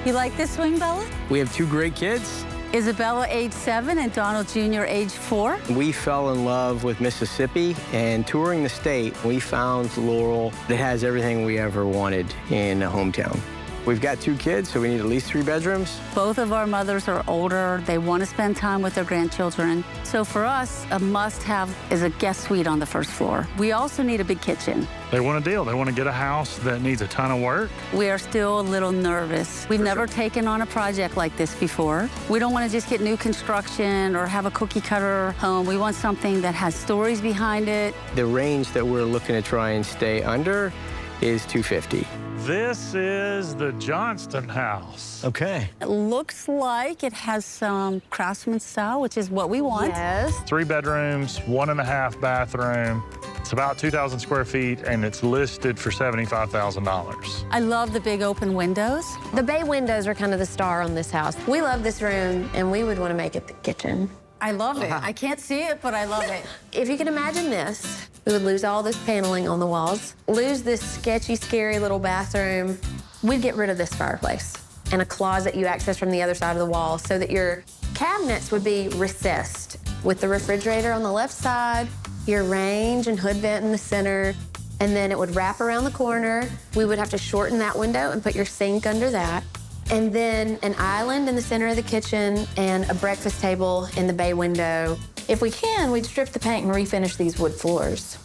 You like this swing, Bella? We have two great kids. Isabella, age 7, and Donald Jr., age 4. We fell in love with Mississippi, and touring the state, we found Laurel that has everything we ever wanted in a hometown. We've got 2 kids, so we need at least 3 bedrooms. Both of our mothers are older. They want to spend time with their grandchildren. So for us, a must-have is a guest suite on the first floor. We also need a big kitchen. They want a deal. They want to get a house that needs a ton of work. We are still a little nervous. We've never taken on a project like this before. We don't want to just get new construction or have a cookie-cutter home. We want something that has stories behind it. The range that we're looking to try and stay under is $250,000. This is the Johnston house. Okay. It looks like it has some craftsman style, which is what we want. Yes. 3 bedrooms, 1.5 bathroom. It's about 2,000 square feet, and it's listed for $75,000. I love the big open windows. The bay windows are kind of the star on this house. We love this room, and we would want to make it the kitchen. I love it. I can't see it, but I love it. If you can imagine this, we would lose all this paneling on the walls, lose this sketchy, scary little bathroom. We'd get rid of this fireplace and a closet you access from the other side of the wall so that your cabinets would be recessed with the refrigerator on the left side, your range and hood vent in the center, and then it would wrap around the corner. We would have to shorten that window and put your sink under that. And then an island in the center of the kitchen and a breakfast table in the bay window. If we can, we'd strip the paint and refinish these wood floors.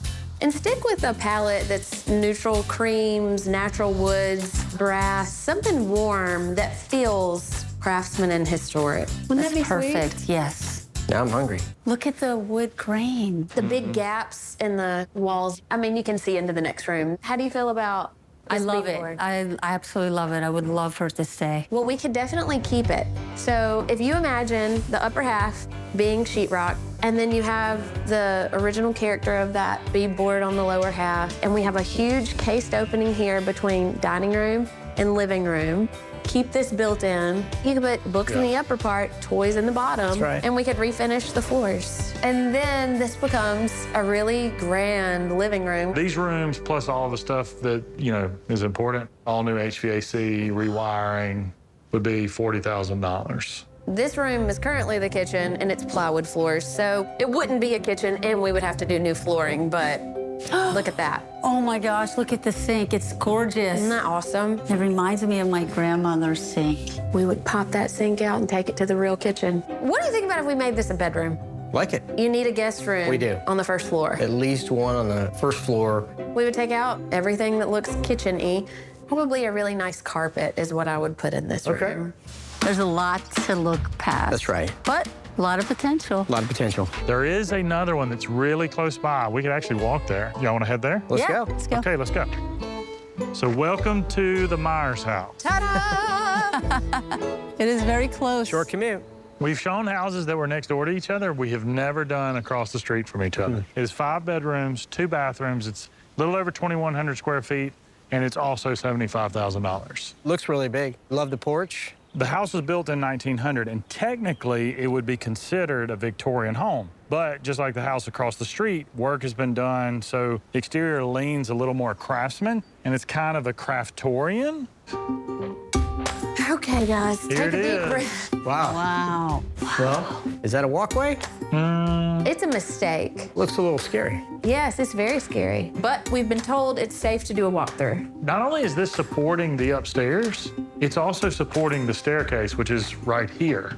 And stick with a palette that's neutral creams, natural woods, brass, something warm that feels craftsman and historic. Wouldn't that be Perfect, sweet? yes. Now I'm hungry. Look at the wood grain. The big gaps in the walls. I mean, you can see into the next room. How do you feel about I this love big it. board? I absolutely love it. I would love for it to stay. Well, we could definitely keep it. So if you imagine the upper half being sheetrock, and then you have the original character of that beadboard on the lower half, and we have a huge cased opening here between dining room and living room. Keep this built in. You could put books in the upper part, toys in the bottom, That's right. and we could refinish the floors. And then this becomes a really grand living room. These rooms, plus all the stuff that, you know, is important, all new HVAC, rewiring, would be $40,000. This room is currently the kitchen, and it's plywood floors, so it wouldn't be a kitchen, and we would have to do new flooring, but look at that. Oh my gosh, look at the sink. It's gorgeous. Isn't that awesome? It reminds me of my grandmother's sink. We would pop that sink out and take it to the real kitchen. What do you think about if we made this a bedroom? Like it. You need a guest room. We do. On the first floor. At least one on the first floor. We would take out everything that looks kitchen-y. Probably a really nice carpet is what I would put in this room. There's a lot to look past. That's right. But a lot of potential. A lot of potential. There is another one that's really close by. We could actually walk there. Y'all want to head there? Let's Yeah, go. let's go. Okay, let's go. So welcome to the Myers house. Ta-da! It is very close. Short commute. We've shown houses that were next door to each other. We have never done across the street from each other. It is 5 bedrooms, 2 bathrooms. It's a little over 2,100 square feet, and it's also $75,000. Looks really big. Love the porch. The house was built in 1900, and technically it would be considered a Victorian home. But just like the house across the street, work has been done, so exterior leans a little more craftsman, and it's kind of a craftorian. Okay, guys, Here take a it deep is. breath. Wow. Wow. Well, is that a walkway? It's a mistake. Looks a little scary. Yes, it's very scary. But we've been told it's safe to do a walkthrough. Not only is this supporting the upstairs, it's also supporting the staircase, which is right here.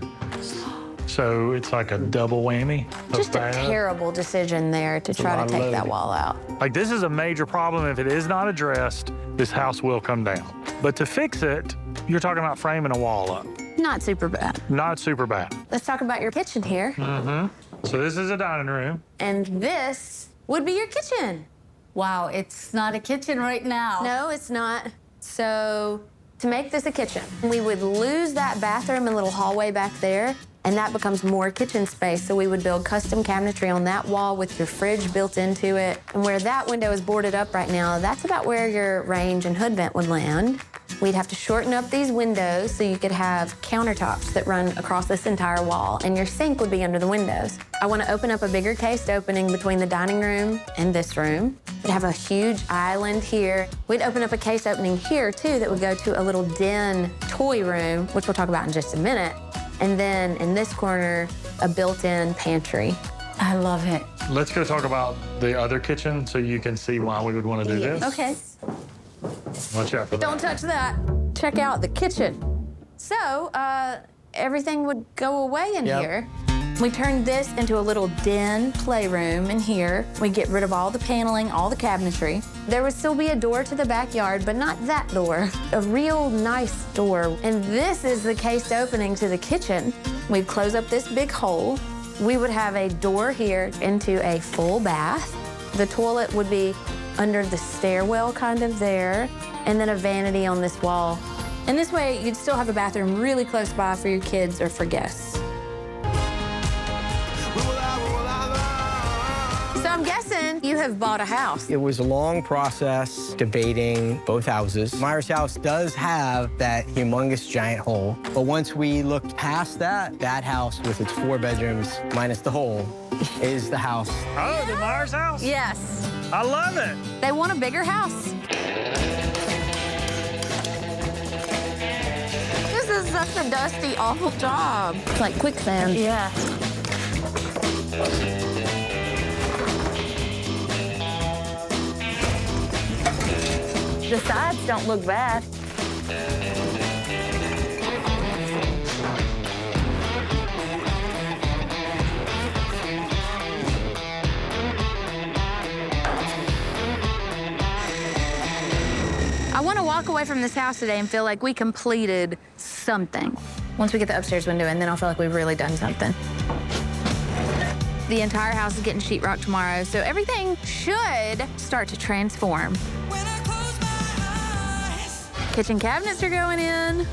So it's like a double whammy. Just a bad. terrible decision there to try lot to of take that load. wall out. Like, this is a major problem. If it is not addressed, this house will come down. But to fix it, you're talking about framing a wall up. Not super bad. Not super bad. Let's talk about your kitchen here. So this is a dining room. And this would be your kitchen. Wow, it's not a kitchen right now. No, it's not. So to make this a kitchen, we would lose that bathroom and little hallway back there, and that becomes more kitchen space. So we would build custom cabinetry on that wall with your fridge built into it. And where that window is boarded up right now, that's about where your range and hood vent would land. We'd have to shorten up these windows so you could have countertops that run across this entire wall, and your sink would be under the windows. I want to open up a bigger cased opening between the dining room and this room. We'd have a huge island here. We'd open up a case opening here, too, that would go to a little den toy room, which we'll talk about in just a minute. And then in this corner, a built-in pantry. I love it. Let's go talk about the other kitchen so you can see why we would want to do this. Okay. Watch out for that. Don't touch that. Check out the kitchen. So, everything would go away in here. We turned this into a little den playroom in here. We get rid of all the paneling, all the cabinetry. There would still be a door to the backyard, but not that door. A real nice door. And this is the cased opening to the kitchen. We'd close up this big hole. We would have a door here into a full bath. The toilet would be under the stairwell kind of there, and then a vanity on this wall. And this way, you'd still have a bathroom really close by for your kids or for guests. So I'm guessing you have bought a house. It was a long process debating both houses. Myers' house does have that humongous giant hole, but once we looked past that, that house with its 4 bedrooms minus the hole is the house. Oh, the Myers house? Yes. I love it. They want a bigger house. This is such a dusty, awful job. It's like quicksand. Yeah. The sides don't look bad. I want to walk away from this house today and feel like we completed something. Once we get the upstairs window in, then I'll feel like we've really done something. The entire house is getting sheetrock tomorrow, so everything should start to transform. Kitchen cabinets are going in.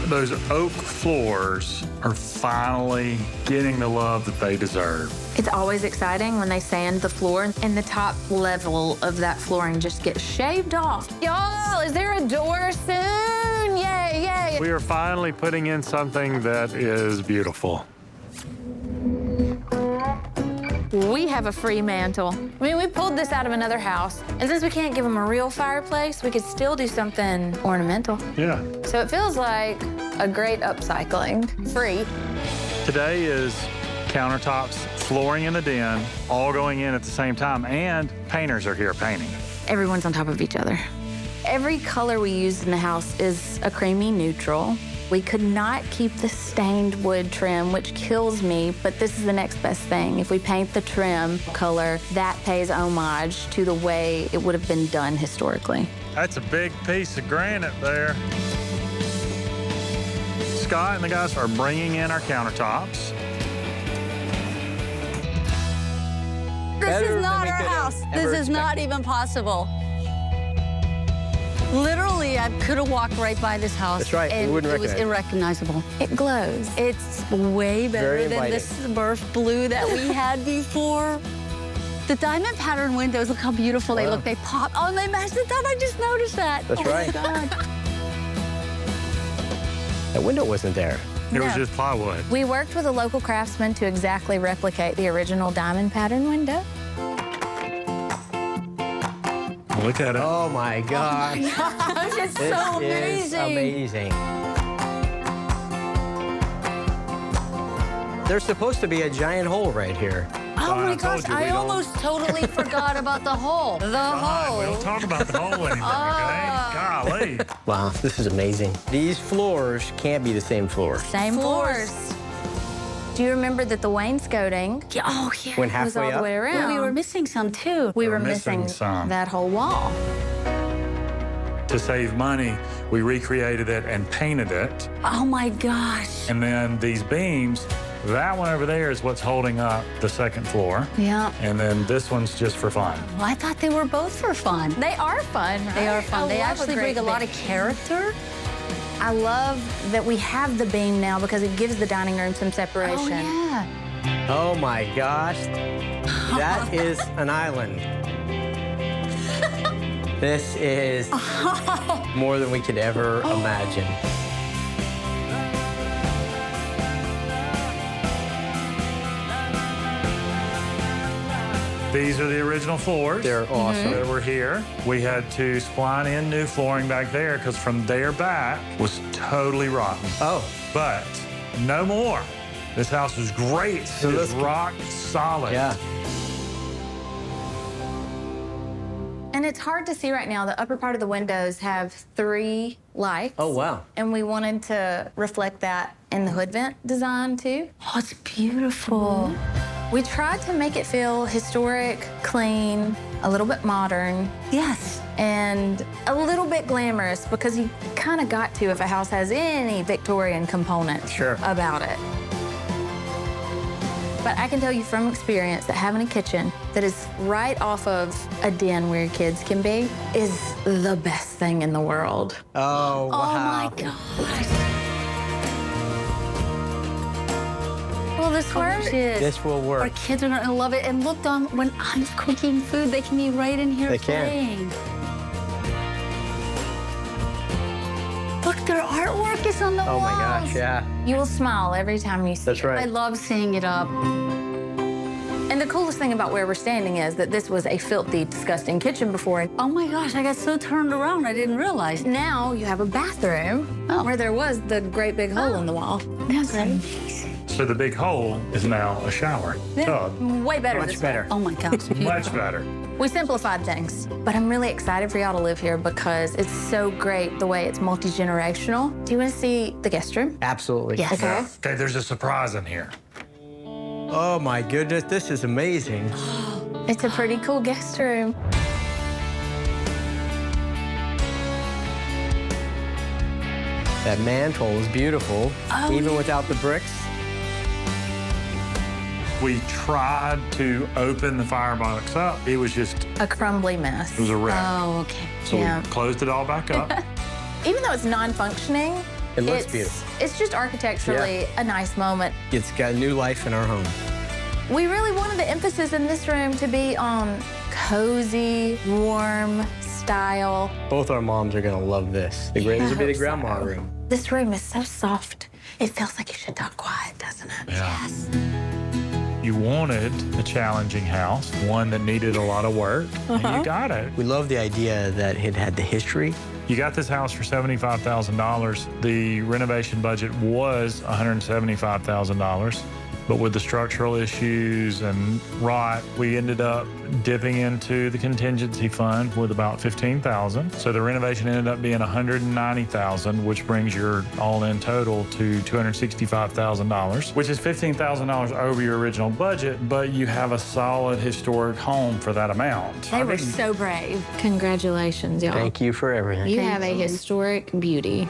Those oak floors are finally getting the love that they deserve. It's always exciting when they sand the floor and the top level of that flooring just gets shaved off. Y'all, is there a door soon? Yay, yay. We are finally putting in something that is beautiful. We have a free mantle. I mean, we pulled this out of another house, and since we can't give them a real fireplace, we could still do something ornamental. Yeah. So it feels like a great upcycling. Free. Today is countertops, flooring in the den, all going in at the same time, and painters are here painting. Everyone's on top of each other. Every color we used in the house is a creamy neutral. We could not keep the stained wood trim, which kills me, but this is the next best thing. If we paint the trim color, that pays homage to the way it would have been done historically. That's a big piece of granite there. Scott and the guys are bringing in our countertops. This is not our house. This is not even possible. Literally, I could have walked right by this house. That's right, and we wouldn't it was recognize irrecognizable. It glows. It's way better Very than inviting. the Smurf blue that we had before. The diamond pattern windows, look how beautiful they Wow. look. They pop. Oh, and they match the top. I just noticed that. That's oh right. my God. That window wasn't there. It was No. just plywood. We worked with a local craftsman to exactly replicate the original diamond pattern window. Look at it. Oh my gosh. It's This so is amazing. amazing. There's supposed to be a giant hole right here. Oh I my told gosh, you, we I don't- almost totally forgot about the hole. The We hole. don't talk about the hole anymore, okay? Golly. Wow, this is amazing. These floors can't be the same floor. Same floors. Do you remember that the wainscoting Yeah, oh, yeah. Went was all halfway the up. way around? We were missing some too. We We're were missing missing some. that whole wall. To save money, we recreated it and painted it. Oh my gosh. And then these beams, that one over there is what's holding up the second floor. Yeah. And then this one's just for fun. Well, I thought they were both for fun. They are fun, right? They are fun. They I love actually great bring a lot beam. of character. I love that we have the beam now because it gives the dining room some separation. Oh, yeah. Oh my gosh. That is an island. This is more than we could ever imagine. These are the original floors. They're awesome. That were here. We had to spline in new flooring back there because from there back was totally rotten. Oh. But no more. This house is great. It is rock solid. Yeah. And it's hard to see right now. The upper part of the windows have 3 lights. Oh, wow. And we wanted to reflect that in the hood vent design, too. Oh, it's beautiful. We tried to make it feel historic, clean, a little bit modern. Yes. And a little bit glamorous, because you kind of got to if a house has any Victorian component about it. But I can tell you from experience that having a kitchen that is right off of a den where your kids can be is the best thing in the world. Oh, wow. Oh, my gosh. Will this work? This will work. Our kids are gonna love it. And look, Dom, when I'm cooking food, they can be right in here playing. Look, their artwork is on the walls. Oh, my gosh, yeah. You will smile every time you see it. That's right. I love seeing it up. And the coolest thing about where we're standing is that this was a filthy, disgusting kitchen before. Oh my gosh, I got so turned around, I didn't realize. Now you have a bathroom where there was the great big hole in the wall. That's amazing. So the big hole is now a shower tub. Way better. Much better. Oh my gosh. Much better. We simplified things, but I'm really excited for y'all to live here because it's so great the way it's multi-generational. Do you want to see the guest room? Absolutely. Yes. Okay. Okay, there's a surprise in here. Oh, my goodness. This is amazing. It's a pretty cool guest room. That mantle is beautiful, even without the bricks. We tried to open the firebox up. It was just, A crumbly mess. it was a wreck. Oh, okay. So yeah. we closed it all back up. Even though it's non-functioning, It looks it's beautiful. It's just architecturally a nice moment. It's got new life in our home. We really wanted the emphasis in this room to be on cozy, warm style. Both our moms are going to love this. The greatest I will be the hope grandma so. room. This room is so soft. It feels like you should talk quiet, doesn't it? Yeah. Yes. You wanted a challenging house, one that needed a lot of work, and you got it. We love the idea that it had the history. You got this house for $75,000. The renovation budget was $175,000. But with the structural issues and rot, we ended up dipping into the contingency fund with about $15,000. So the renovation ended up being $190,000, which brings your all-in total to $265,000, which is $15,000 over your original budget, but you have a solid historic home for that amount. They were so brave. Congratulations, y'all. Thank you for everything. You have a historic beauty.